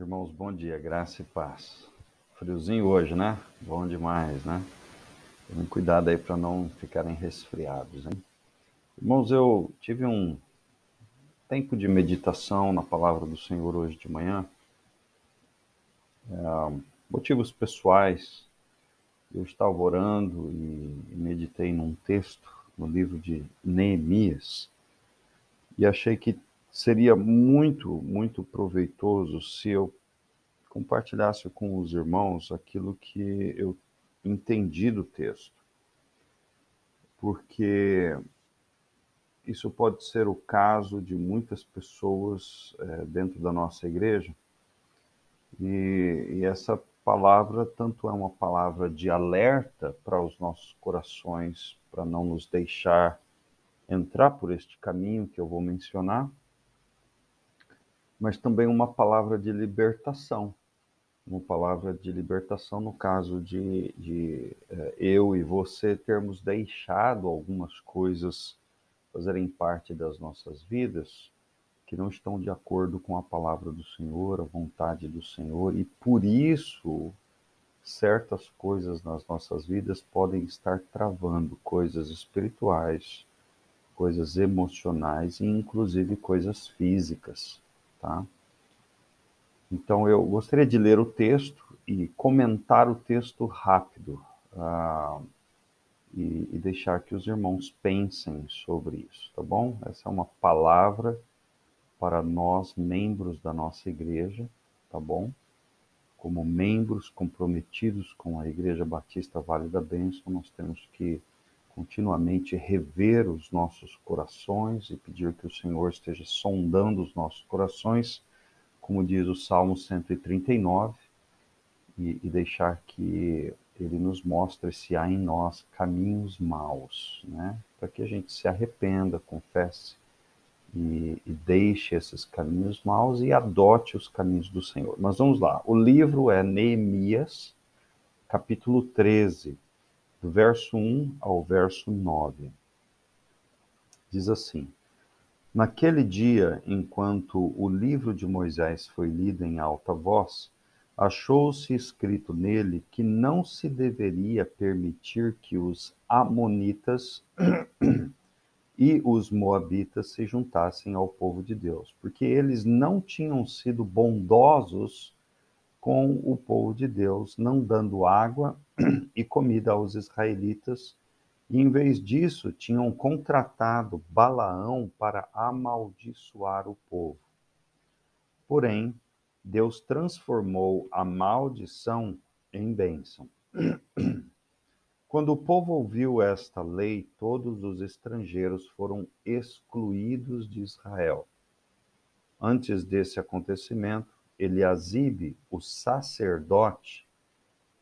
Irmãos, bom dia, graça e paz. Friozinho hoje, né? Bom demais, né? Tomem cuidado aí para não ficarem resfriados, hein? Irmãos, eu tive um tempo de meditação na palavra do Senhor hoje de manhã. Motivos pessoais, eu estava orando e meditei num texto no livro de Neemias e achei que seria muito proveitoso se eu compartilhasse com os irmãos aquilo que eu entendi do texto, porque isso pode ser o caso de muitas pessoas dentro da nossa igreja, e essa palavra tanto é uma palavra de alerta para os nossos corações, para não nos deixar entrar por este caminho que eu vou mencionar, mas também uma palavra de libertação. Uma palavra de libertação no caso de eu e você termos deixado algumas coisas fazerem parte das nossas vidas que não estão de acordo com a palavra do Senhor, a vontade do Senhor, e por isso certas coisas nas nossas vidas podem estar travando coisas espirituais, coisas emocionais e inclusive coisas físicas, tá? Então, eu gostaria de ler o texto e comentar o texto rápido, e deixar que os irmãos pensem sobre isso, tá bom? Essa é uma palavra para nós, membros da nossa igreja, tá bom? Como membros comprometidos com a Igreja Batista Vale da Bênção, nós temos que continuamente rever os nossos corações e pedir que o Senhor esteja sondando os nossos corações, como diz o Salmo 139, e deixar que ele nos mostre se há em nós caminhos maus, né? Para que a gente se arrependa, confesse e deixe esses caminhos maus e adote os caminhos do Senhor. Mas vamos lá. O livro é Neemias, capítulo 13, do verso 1 ao verso 9. Diz assim: Naquele dia, enquanto o livro de Moisés foi lido em alta voz, achou-se escrito nele que não se deveria permitir que os amonitas e os moabitas se juntassem ao povo de Deus, porque eles não tinham sido bondosos com o povo de Deus, não dando água e comida aos israelitas, e em vez disso tinham contratado Balaão para amaldiçoar o povo. Porém, Deus transformou a maldição em bênção. Quando o povo ouviu esta lei, todos os estrangeiros foram excluídos de Israel. Antes desse acontecimento, Eliasibe, o sacerdote,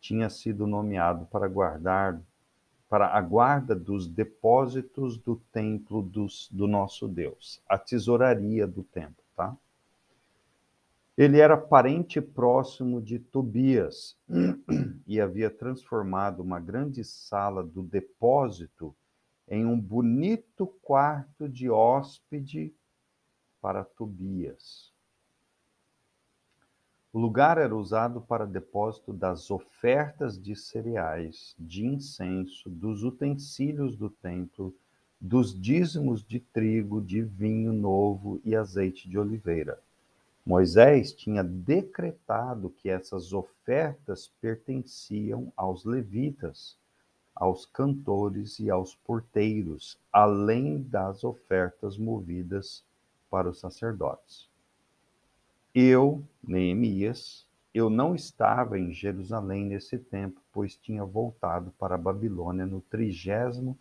tinha sido nomeado para a guarda dos depósitos do templo do nosso Deus, a tesouraria do templo, tá? Ele era parente próximo de Tobias e havia transformado uma grande sala do depósito em um bonito quarto de hóspede para Tobias. O lugar era usado para depósito das ofertas de cereais, de incenso, dos utensílios do templo, dos dízimos de trigo, de vinho novo e azeite de oliveira. Moisés tinha decretado que essas ofertas pertenciam aos levitas, aos cantores e aos porteiros, além das ofertas movidas para os sacerdotes. Neemias, eu não estava em Jerusalém nesse tempo, pois tinha voltado para a Babilônia no 32º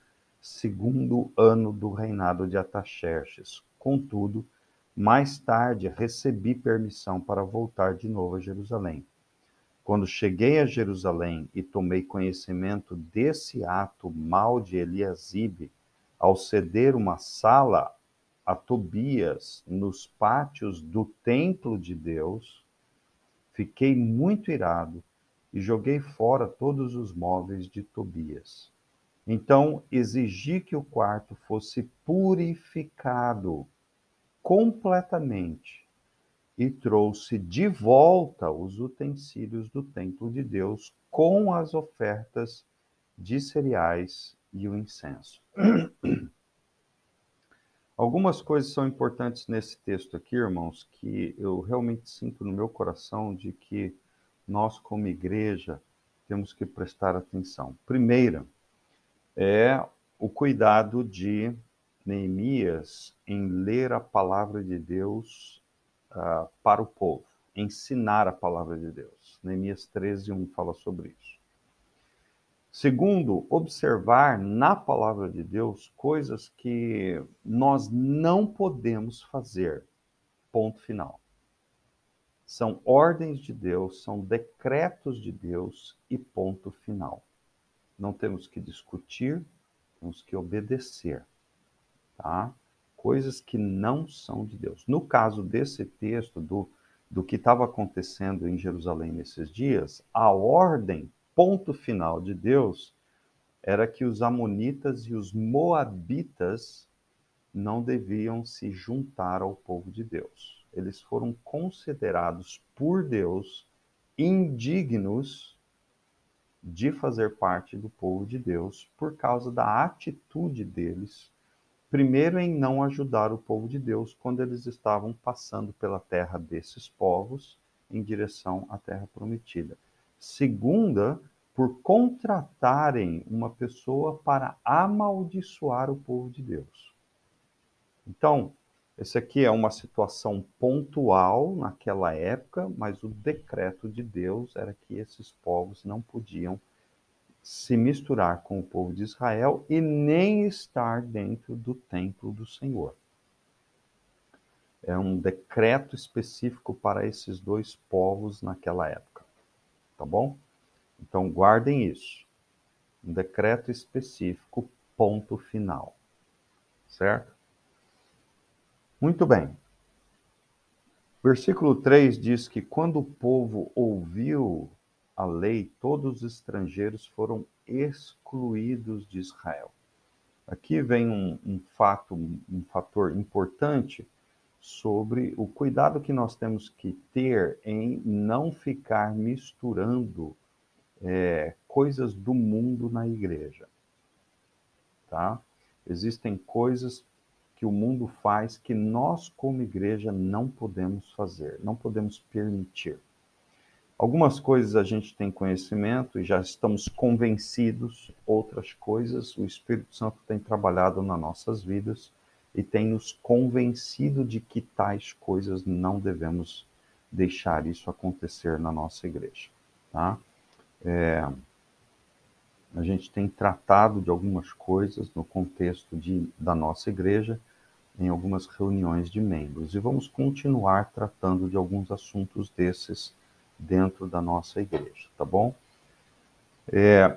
ano do reinado de Artaxerxes. Contudo, mais tarde recebi permissão para voltar de novo a Jerusalém. Quando cheguei a Jerusalém e tomei conhecimento desse ato mau de Eliasibe, ao ceder uma sala a Tobias nos pátios do templo de Deus, fiquei muito irado e joguei fora todos os móveis de Tobias. Então exigi que o quarto fosse purificado completamente e trouxe de volta os utensílios do templo de Deus com as ofertas de cereais e o incenso. Algumas coisas são importantes nesse texto aqui, irmãos, que eu realmente sinto no meu coração de que nós, como igreja, temos que prestar atenção. Primeira, é o cuidado de Neemias em ler a palavra de Deus para o povo, ensinar a palavra de Deus. Neemias 13:1 fala sobre isso. Segundo, observar na palavra de Deus coisas que nós não podemos fazer. Ponto final. São ordens de Deus, são decretos de Deus e ponto final. Não temos que discutir, temos que obedecer, tá? Coisas que não são de Deus. No caso desse texto, do que estava acontecendo em Jerusalém nesses dias, a ordem, ponto final de Deus, era que os amonitas e os moabitas não deviam se juntar ao povo de Deus. Eles foram considerados por Deus indignos de fazer parte do povo de Deus por causa da atitude deles, primeiro em não ajudar o povo de Deus quando eles estavam passando pela terra desses povos em direção à terra prometida. Segunda, por contratarem uma pessoa para amaldiçoar o povo de Deus. Então, essa aqui é uma situação pontual naquela época, mas o decreto de Deus era que esses povos não podiam se misturar com o povo de Israel e nem estar dentro do templo do Senhor. É um decreto específico para esses dois povos naquela época, tá bom? Então guardem isso. Um decreto específico, ponto final. Certo? Muito bem. Versículo 3 diz que quando o povo ouviu a lei, todos os estrangeiros foram excluídos de Israel. Aqui vem um fator importante sobre o cuidado que nós temos que ter em não ficar misturando coisas do mundo na igreja, tá? Existem coisas que o mundo faz que nós, como igreja, não podemos fazer, não podemos permitir. Algumas coisas a gente tem conhecimento e já estamos convencidos, outras coisas o Espírito Santo tem trabalhado nas nossas vidas e tem nos convencido de que tais coisas não devemos deixar isso acontecer na nossa igreja, tá? A gente tem tratado de algumas coisas no contexto da nossa igreja, em algumas reuniões de membros, e vamos continuar tratando de alguns assuntos desses dentro da nossa igreja, tá bom?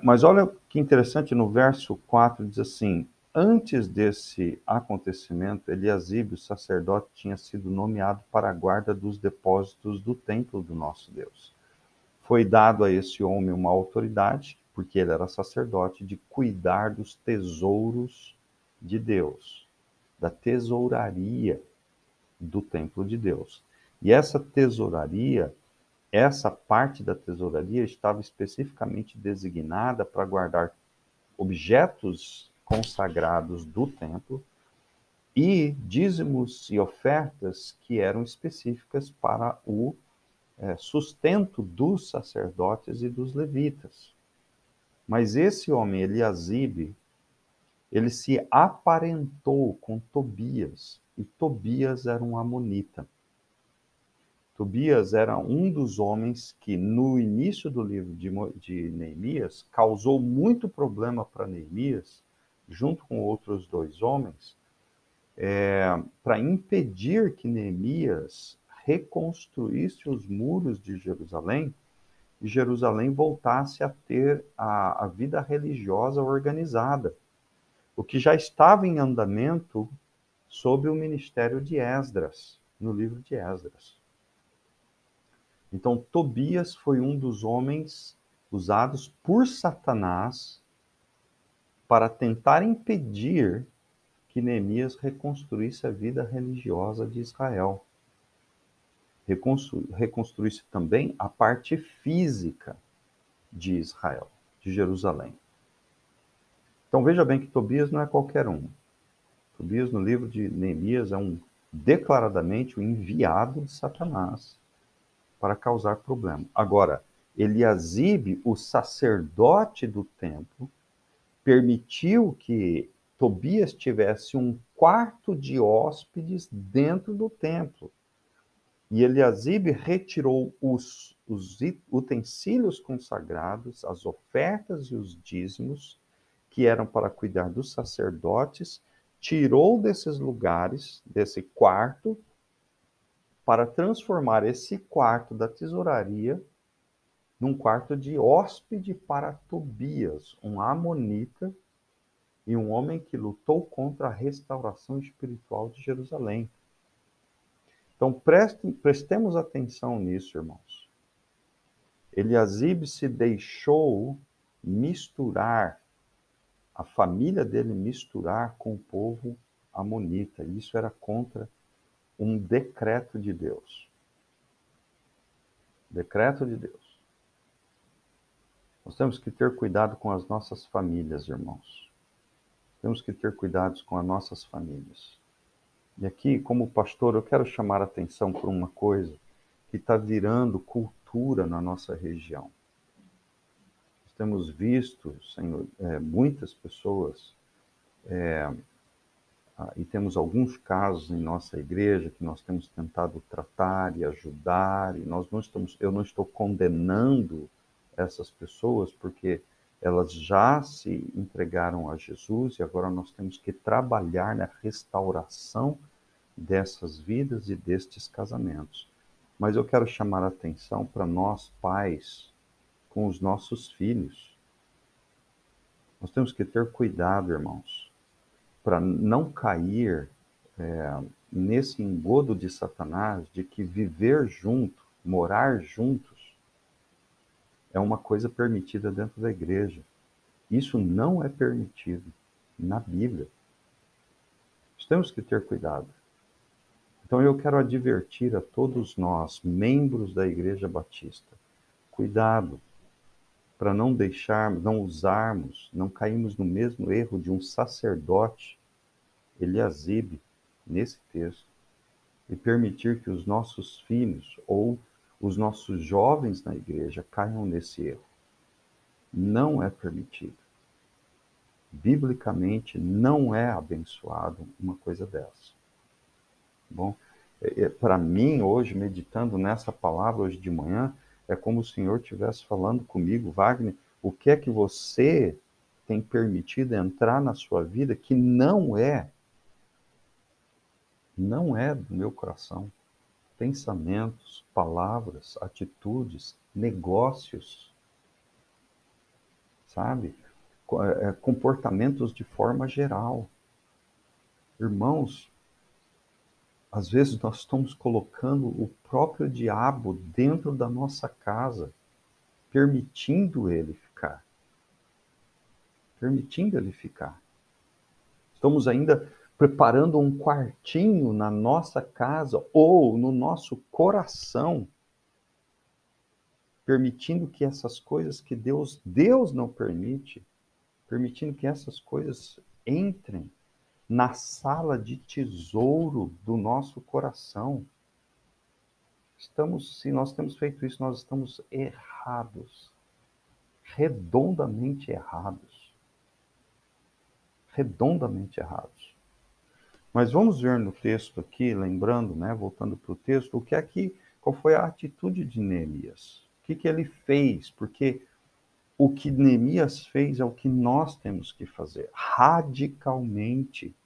Mas olha que interessante, no verso 4 diz assim: antes desse acontecimento, Eliasibe, o sacerdote, tinha sido nomeado para a guarda dos depósitos do templo do nosso Deus. Foi dado a esse homem uma autoridade, porque ele era sacerdote, de cuidar dos tesouros de Deus, da tesouraria do templo de Deus. E essa tesouraria, essa parte da tesouraria estava especificamente designada para guardar objetos consagrados do templo e dízimos e ofertas que eram específicas para o sustento dos sacerdotes e dos levitas. Mas esse homem, Eliasibe, ele se aparentou com Tobias, e Tobias era um amonita. Tobias era um dos homens que, no início do livro de Neemias, causou muito problema para Neemias, junto com outros dois homens, para impedir que Neemias reconstruísse os muros de Jerusalém e Jerusalém voltasse a ter a vida religiosa organizada, o que já estava em andamento sob o ministério de Esdras, no livro de Esdras. Então, Tobias foi um dos homens usados por Satanás para tentar impedir que Neemias reconstruísse a vida religiosa de Israel. reconstruísse também a parte física de Israel, de Jerusalém. Então veja bem que Tobias não é qualquer um. Tobias, no livro de Neemias, é declaradamente o enviado de Satanás para causar problema. Agora, Eliasibe, o sacerdote do templo, permitiu que Tobias tivesse um quarto de hóspedes dentro do templo. E Eliasibe retirou os utensílios consagrados, as ofertas e os dízimos, que eram para cuidar dos sacerdotes, tirou desses lugares, desse quarto, para transformar esse quarto da tesouraria num quarto de hóspede para Tobias, um amonita e um homem que lutou contra a restauração espiritual de Jerusalém. Então prestemos atenção nisso, irmãos. Eliasibe se deixou misturar, a família dele misturar com o povo amonita. Isso era contra um decreto de Deus. Decreto de Deus. Nós temos que ter cuidado com as nossas famílias, irmãos. Temos que ter cuidado com as nossas famílias. E aqui, como pastor, eu quero chamar a atenção por uma coisa que está virando cultura na nossa região. Nós temos visto, Senhor, muitas pessoas, e temos alguns casos em nossa igreja que nós temos tentado tratar e ajudar, e eu não estou condenando essas pessoas, porque elas já se entregaram a Jesus e agora nós temos que trabalhar na restauração dessas vidas e destes casamentos. Mas eu quero chamar a atenção para nós, pais, com os nossos filhos. Nós temos que ter cuidado, irmãos, para não cair nesse engodo de Satanás de que viver junto, morar juntos, é uma coisa permitida dentro da igreja. Isso não é permitido na Bíblia. Nós temos que ter cuidado. Então eu quero advertir a todos nós, membros da Igreja Batista, cuidado para não usarmos, não cairmos no mesmo erro de um sacerdote, Eliasibe, nesse texto, e permitir que os nossos filhos ou os nossos jovens na igreja caiam nesse erro. Não é permitido. Biblicamente, não é abençoado uma coisa dessa. Bom, para mim, hoje, meditando nessa palavra, hoje de manhã, é como o Senhor estivesse falando comigo, Wagner, o que é que você tem permitido entrar na sua vida que não é do meu coração. Pensamentos, palavras, atitudes, negócios, sabe? Comportamentos de forma geral. Irmãos, às vezes nós estamos colocando o próprio diabo dentro da nossa casa, permitindo ele ficar. Permitindo ele ficar. Estamos ainda preparando um quartinho na nossa casa ou no nosso coração, permitindo que essas coisas que Deus não permite, permitindo que essas coisas entrem na sala de tesouro do nosso coração. Se nós temos feito isso, nós estamos errados. Redondamente errados. Redondamente errados. Mas vamos ver no texto aqui, lembrando, né, voltando para o texto, qual foi a atitude de Neemias? O que ele fez? Porque o que Neemias fez é o que nós temos que fazer, radicalmente.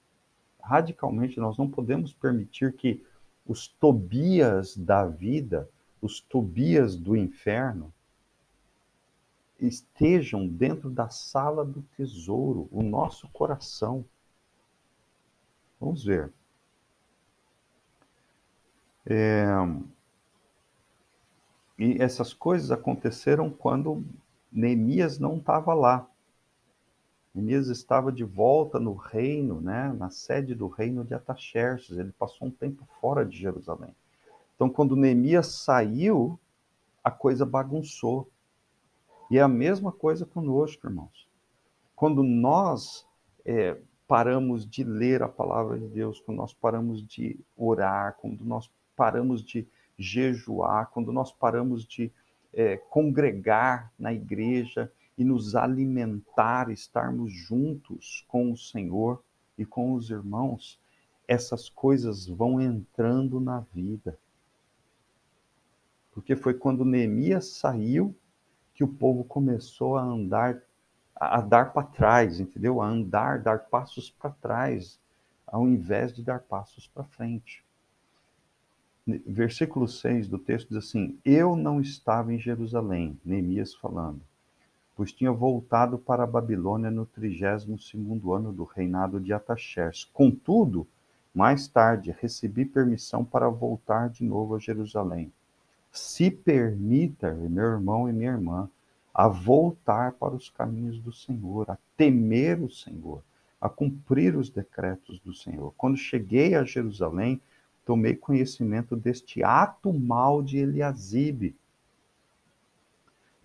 Radicalmente, nós não podemos permitir que os Tobias da vida, os Tobias do inferno, estejam dentro da sala do tesouro, o nosso coração. Vamos ver. E essas coisas aconteceram quando Neemias não estava lá. Neemias estava de volta no reino, né, na sede do reino de Ataxerxes. Ele passou um tempo fora de Jerusalém. Então, quando Neemias saiu, a coisa bagunçou. E é a mesma coisa conosco, irmãos. Quando nós paramos de ler a palavra de Deus, quando nós paramos de orar, quando nós paramos de jejuar, quando nós paramos de congregar na igreja e nos alimentar, estarmos juntos com o Senhor e com os irmãos, essas coisas vão entrando na vida. Porque foi quando Neemias saiu que o povo começou a dar para trás, entendeu? A andar, dar passos para trás, ao invés de dar passos para frente. Versículo 6 do texto diz assim: Eu não estava em Jerusalém, Neemias falando, pois tinha voltado para a Babilônia no 32º ano do reinado de Ataxerxes. Contudo, mais tarde recebi permissão para voltar de novo a Jerusalém. Se permita, meu irmão e minha irmã, a voltar para os caminhos do Senhor, a temer o Senhor, a cumprir os decretos do Senhor. Quando cheguei a Jerusalém, tomei conhecimento deste ato mau de Eliasibe.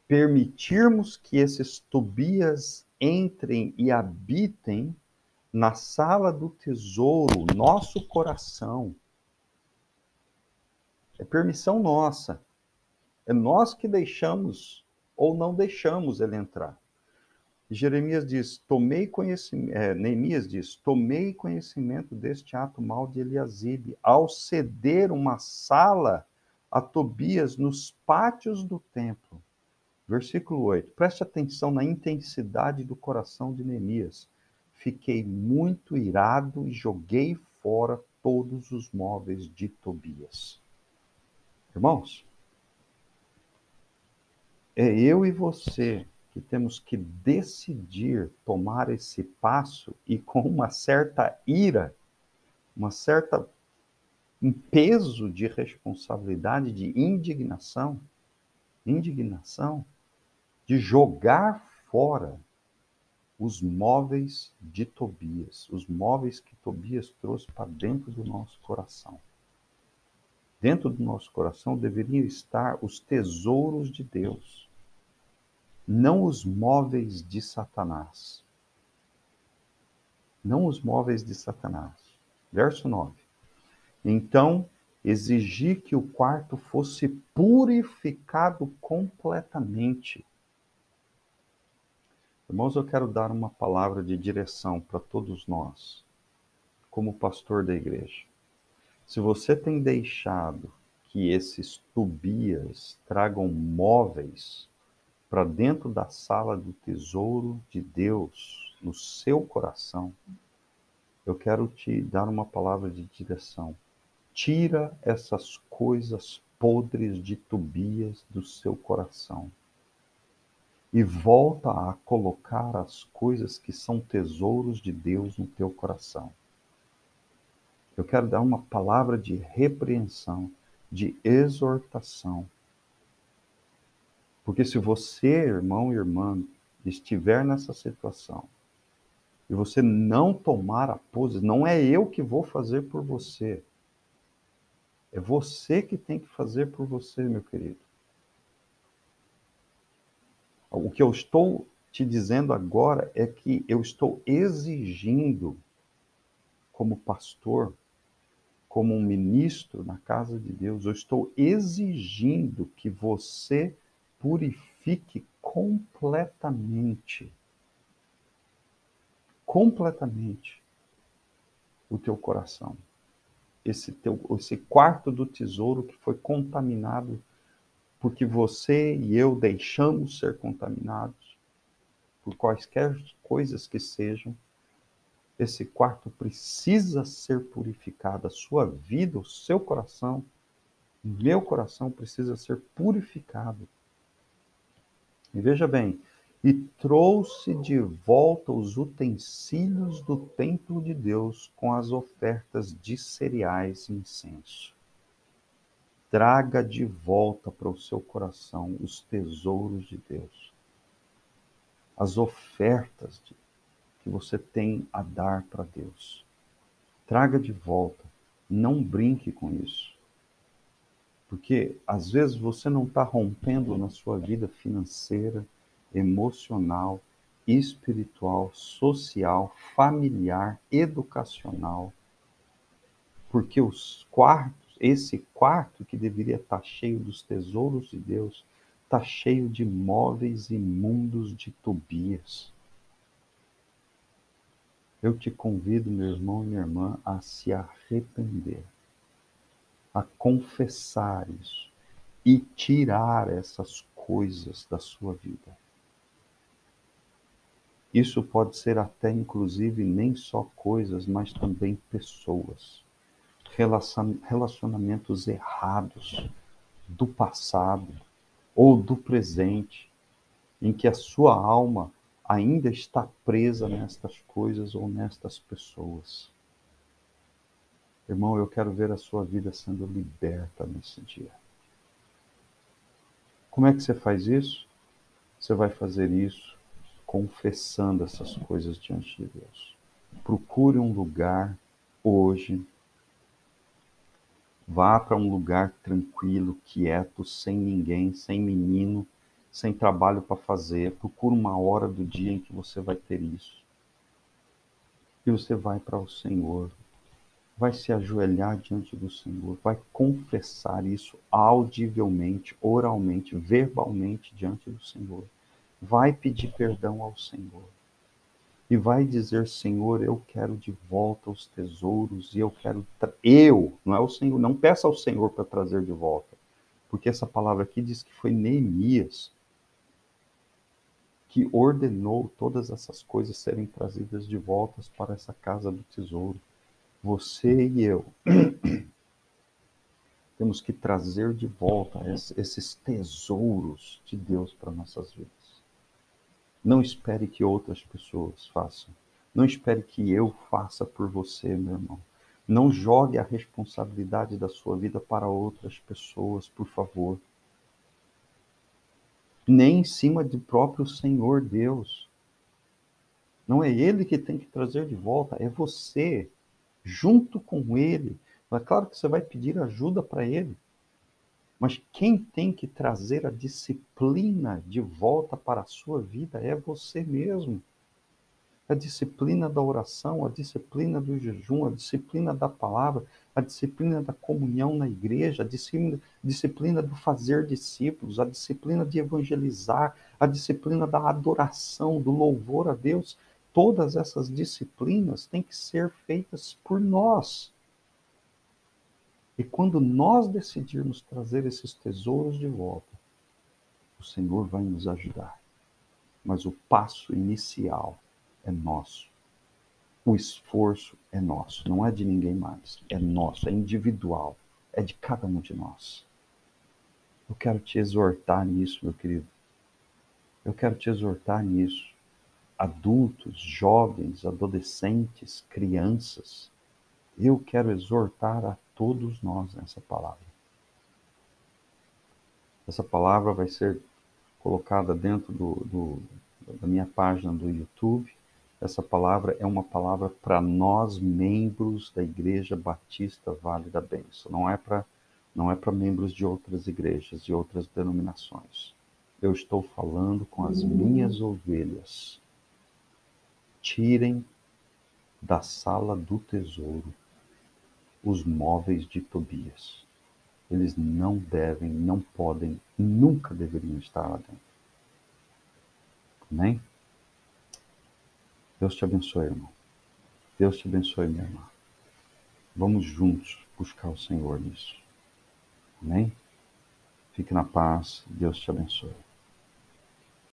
Permitirmos que esses Tobias entrem e habitem na sala do tesouro, nosso coração. É permissão nossa. É nós que deixamos ou não deixamos ele entrar. Jeremias diz, Neemias diz, tomei conhecimento deste ato mau de Eliasibe, ao ceder uma sala a Tobias nos pátios do templo. Versículo 8. Preste atenção na intensidade do coração de Neemias. Fiquei muito irado e joguei fora todos os móveis de Tobias. Irmãos, é eu e você que temos que decidir tomar esse passo e com uma certa ira, um peso de responsabilidade, de indignação, de jogar fora os móveis de Tobias, os móveis que Tobias trouxe para dentro do nosso coração. Dentro do nosso coração deveriam estar os tesouros de Deus, não os móveis de Satanás. Não os móveis de Satanás. Verso 9. Então, exigi que o quarto fosse purificado completamente. Irmãos, eu quero dar uma palavra de direção para todos nós, como pastor da igreja. Se você tem deixado que esses Tobias tragam móveis para dentro da sala do tesouro de Deus, no seu coração, eu quero te dar uma palavra de direção. Tira essas coisas podres de Tobias do seu coração e volta a colocar as coisas que são tesouros de Deus no teu coração. Eu quero dar uma palavra de repreensão, de exortação. Porque se você, irmão e irmã, estiver nessa situação e você não tomar a posição, não é eu que vou fazer por você. É você que tem que fazer por você, meu querido. O que eu estou te dizendo agora é que eu estou exigindo, como pastor, como um ministro na casa de Deus, eu estou exigindo que você purifique completamente o teu coração. Esse quarto do tesouro que foi contaminado porque você e eu deixamos ser contaminados por quaisquer coisas que sejam. Esse quarto precisa ser purificado. A sua vida, o seu coração, o meu coração precisa ser purificado. E veja bem, e trouxe de volta os utensílios do templo de Deus com as ofertas de cereais e incenso. Traga de volta para o seu coração os tesouros de Deus. As ofertas que você tem a dar para Deus. Traga de volta. Não brinque com isso. Porque às vezes você não está rompendo na sua vida financeira, emocional, espiritual, social, familiar, educacional, porque esse quarto que deveria estar cheio dos tesouros de Deus, está cheio de móveis imundos de Tobias. Eu te convido, meu irmão e minha irmã, a se arrepender, a confessar isso e tirar essas coisas da sua vida. Isso pode ser até, inclusive, nem só coisas, mas também pessoas. Relacionamentos errados do passado ou do presente, em que a sua alma ainda está presa nestas coisas ou nestas pessoas. Irmão, eu quero ver a sua vida sendo liberta nesse dia. Como é que você faz isso? Você vai fazer isso confessando essas coisas diante de Deus. Procure um lugar hoje. Vá para um lugar tranquilo, quieto, sem ninguém, sem menino, sem trabalho para fazer. Procure uma hora do dia em que você vai ter isso. E você vai para o Senhor. Vai se ajoelhar diante do Senhor. Vai confessar isso audivelmente, oralmente, verbalmente diante do Senhor. Vai pedir perdão ao Senhor. E vai dizer, Senhor, eu quero de volta os tesouros e eu quero... não é o Senhor, não peça ao Senhor para trazer de volta. Porque essa palavra aqui diz que foi Neemias que ordenou todas essas coisas serem trazidas de volta para essa casa do tesouro. Você e eu temos que trazer de volta esses tesouros de Deus para nossas vidas. Não espere que outras pessoas façam. Não espere que eu faça por você, meu irmão. Não jogue a responsabilidade da sua vida para outras pessoas, por favor. Nem em cima do próprio Senhor Deus. Não é Ele que tem que trazer de volta, é você, junto com Ele. É claro que você vai pedir ajuda para Ele, mas quem tem que trazer a disciplina de volta para a sua vida é você mesmo. A disciplina da oração, a disciplina do jejum, a disciplina da palavra, a disciplina da comunhão na igreja, a disciplina do fazer discípulos, a disciplina de evangelizar, a disciplina da adoração, do louvor a Deus. Todas essas disciplinas têm que ser feitas por nós. E quando nós decidirmos trazer esses tesouros de volta, o Senhor vai nos ajudar. Mas o passo inicial é nosso. O esforço é nosso, não é de ninguém mais. É nosso, é individual, é de cada um de nós. Eu quero te exortar nisso, meu querido. Eu quero te exortar nisso. Adultos, jovens, adolescentes, crianças. Eu quero exortar a todos nós nessa palavra. Essa palavra vai ser colocada dentro da minha página do YouTube. Essa palavra é uma palavra para nós, membros da Igreja Batista Vale da Bênção. Não é para membros de outras igrejas, de outras denominações. Eu estou falando com as minhas ovelhas. Tirem da sala do tesouro os móveis de Tobias. Eles não devem, não podem, nunca deveriam estar lá dentro. Amém? Deus te abençoe, irmão. Deus te abençoe, minha irmã. Vamos juntos buscar o Senhor nisso. Amém? Fique na paz. Deus te abençoe.